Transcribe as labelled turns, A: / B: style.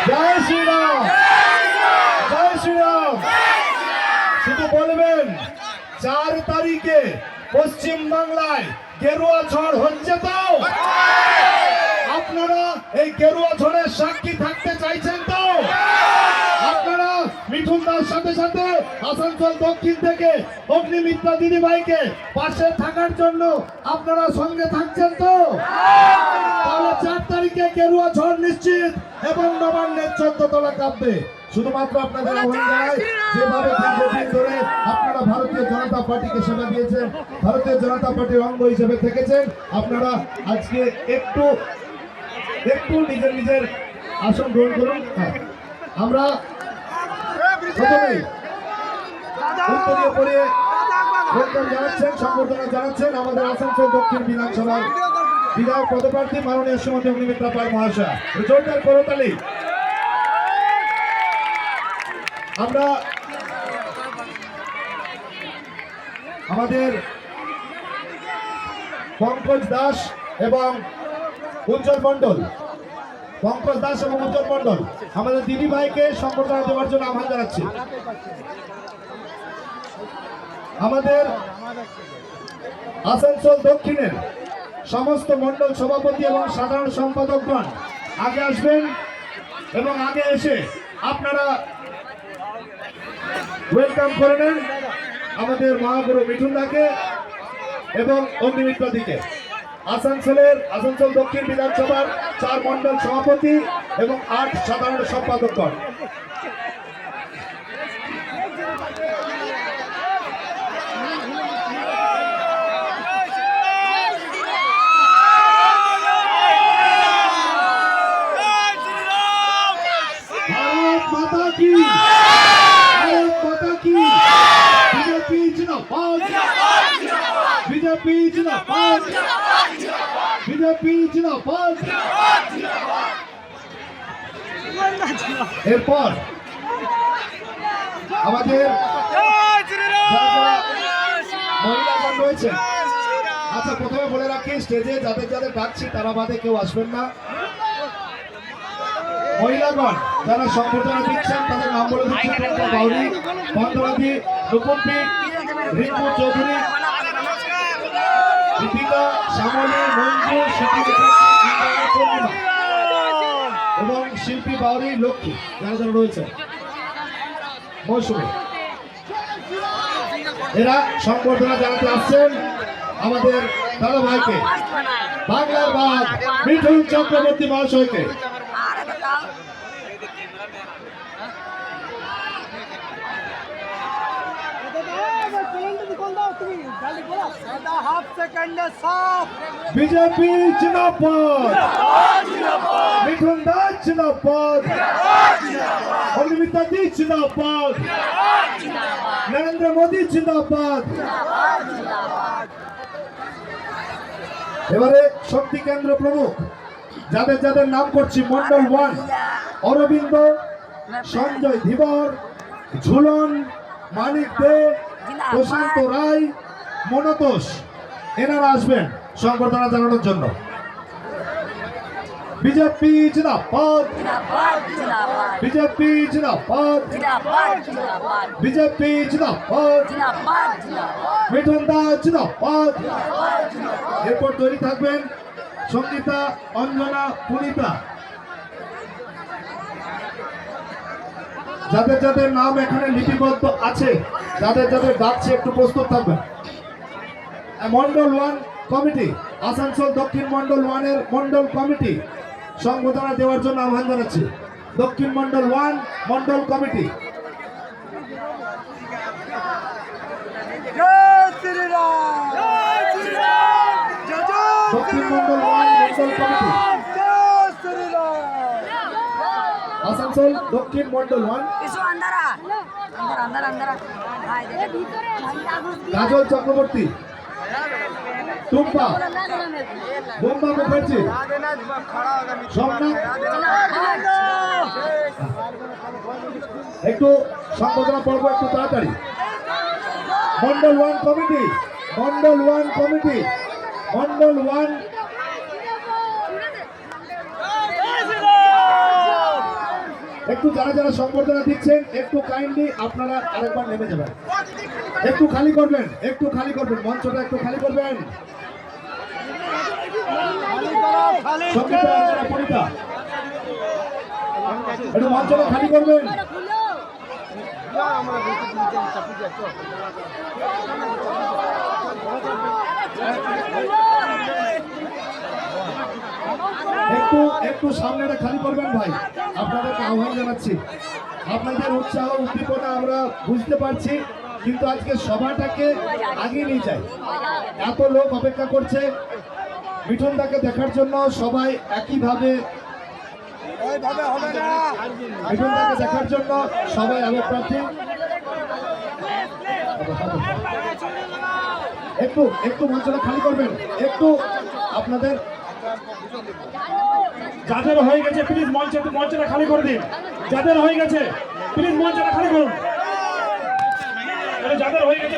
A: জয় শ্রীরাম, জয় শ্রীরাম। শুধু বলবেন 4 তারিখে পশ্চিম বাংলায় গেরুয়া ঝড় হচ্ছে তো? আপনারা এই গেরুয়া ঝড়ের সাক্ষী থাকতে চাইছেন তো? আপনারা মিঠুন দার সাথে সাথে আসানসোল দক্ষিণ থেকে অগ্নিমিত্রা দিদিভাইকে পাশে থাকার জন্য আপনারা সঙ্গে থাকছেন তো? তাহলে 4 তারিখে গেরুয়া ঝড় নিশ্চিত এবং নবান্নের 14 তলা কাঁপবে। শুধুমাত্র আপনাদের আহ্বান জানাই, যেভাবে দীর্ঘদিন ধরে আপনারা ভারতীয় জনতা পার্টিকে সেবা দিয়েছেন, ভারতীয় জনতা পার্টির অঙ্গ হিসেবে থেকেছেন, আপনারা আজকে একটু নিজের নিজের আসন গ্রহণ করুন। আমরা প্রথমেই উত্তরীয় পড়িয়ে ওয়েলকাম জানাচ্ছেন, সংবর্ধনা জানাচ্ছেন আমাদের আসানসোল দক্ষিণ বিধানসভার বিধায়ক পদপ্রার্থী মাননীয় শ্রীমতী অগ্নিমিত্রা পাল মহাশয়। জোরদার করতালি। আমরা আমাদের পঙ্কজ দাস এবং উজ্জ্বল মন্ডল, পঙ্কজ দাস এবং উজ্জ্বল মন্ডল আমাদের দিদি ভাইকে সম্বর্ধনা দেওয়ার জন্য আহ্বান জানাচ্ছি। আমাদের আসানসোল দক্ষিণের সমস্ত মন্ডল সভাপতি এবং সাধারণ সম্পাদকগণ আগে আসবেন এবং আগে এসে আপনারা ওয়েলকাম করে নেন আমাদের মহাগুরু মিঠুন দাকে এবং অগ্নিমিত্রা দিকে। আসানসোল দক্ষিণ বিধানসভার 4 মন্ডল সভাপতি এবং 8 সাধারণ সম্পাদকগণ। ভারত মাতা কি, ভারত মাতা কি, বিজেপি জিন্দাবাদ, বিজেপি জিন্দাবাদ, বিজেপি জিন্দাবাদ। এরপর আমাদের মহিলাগণ রয়েছে। আচ্ছা, প্রথমে বলে রাখি, স্টেজে যাদের যাদের ডাকছি তারা বাদে কেউ আসবেন না। মহিলাগণ যারা সম্বর্ধনা দিচ্ছেন তাদের নাম বলে দিচ্ছেন: বাউরি, বন্দরাদি, নুপুম্পি, রিঙ্কু চৌধুরী, দীপিকা, শ্যামলী, মঞ্জু, পূর্ণিমা এবং শিল্পী বাউরি, লক্ষ্মী, যারা যারা রয়েছে মৌসুমী, এরা সম্বর্ধনা জানাতে আসছেন আমাদের দাদা ভাইকে, বাংলার বাঘ মিঠুন চক্রবর্তী মহাশয়কে। বিজেপি জিন্দাবাদ, মিঠুন দাস জিন্দাবাদ, অগ্নিমিত্রা দি জিন্দাবাদ, নরেন্দ্র মোদী জিন্দাবাদ। এবারে শক্তি কেন্দ্র প্রমুখ যাদের যাদের নাম করছি: মন্ডল 1 অরবিন্দ, সঞ্জয় ধীবর, ঝুলন, মানিক দে, প্রশান্ত রায়, মনতোষ, এনারা আসবেন সংবর্ধনা জানানোর জন্য। বিজেপি জিন্দাবাদ, বিজেপি জিন্দাবাদ, বিজেপি জিন্দাবাদ, মিঠুন দাস জিন্দাবাদ। এরপর তৈরি থাকবেন সঙ্গীতা, অঞ্জনা, পুনিতা। যাদের যাদের নাম এখানে লিপিবদ্ধ আছে, যাদের যাদের ডাকছে, একটু প্রস্তুত থাকবেন। মন্ডল 1 কমিটি, আসানসোল দক্ষিণ মন্ডল 1 এর মন্ডল কমিটি সংবর্ধনা দেওয়ার জন্য আহ্বান জানাচ্ছি। দক্ষিণ মন্ডল 1 মন্ডল কমিটি। দক্ষিণ মন্ডল 1 মন্ডল কমিটি, আসানসোল দক্ষিণ মন্ডল 1। কাজল চক্রবর্তী, টুম্পা, বোম্বা মুখার্জি, সোমনাথ। একটু সম্বোধনা পর্ব একটু তাড়াতাড়ি। Mondal 1 committee, Mondal 1 committee, Mondal 1। একটু যারা যারা সম্বর্ধনা দিচ্ছেন একটু কাইন্ডলি আপনারা আরেকবার নেমে যাবেন, একটু খালি করবেন, মঞ্চটা একটু খালি করবেন। সঙ্গীতা, পরিতা, একটু মঞ্চটা খালি করবেন। একটু একটু সামনেটা খালি করবেন ভাই, আপনাদেরকে আহ্বান জানাচ্ছি। আপনাদের উৎসাহ উদ্দীপনা আমরা বুঝতে পারছি, কিন্তু আজকে সভাটাকে আগে নিয়ে যাই। এত লোক অপেক্ষা করছে মিঠুন দাকে দেখার জন্য, সবাই একইভাবে মিঠুন দাকে দেখার জন্য সবাই আবেগপ্রার্থী। একটু একটু মঞ্চটা খালি করবেন, একটু আপনাদের
B: যাদের হয়ে গেছে প্লিজ মঞ্চটা খালি করে দিন। যাদের হয়ে গেছে প্লিজ মঞ্চটা খালি করুন। যাদের হয়ে গেছে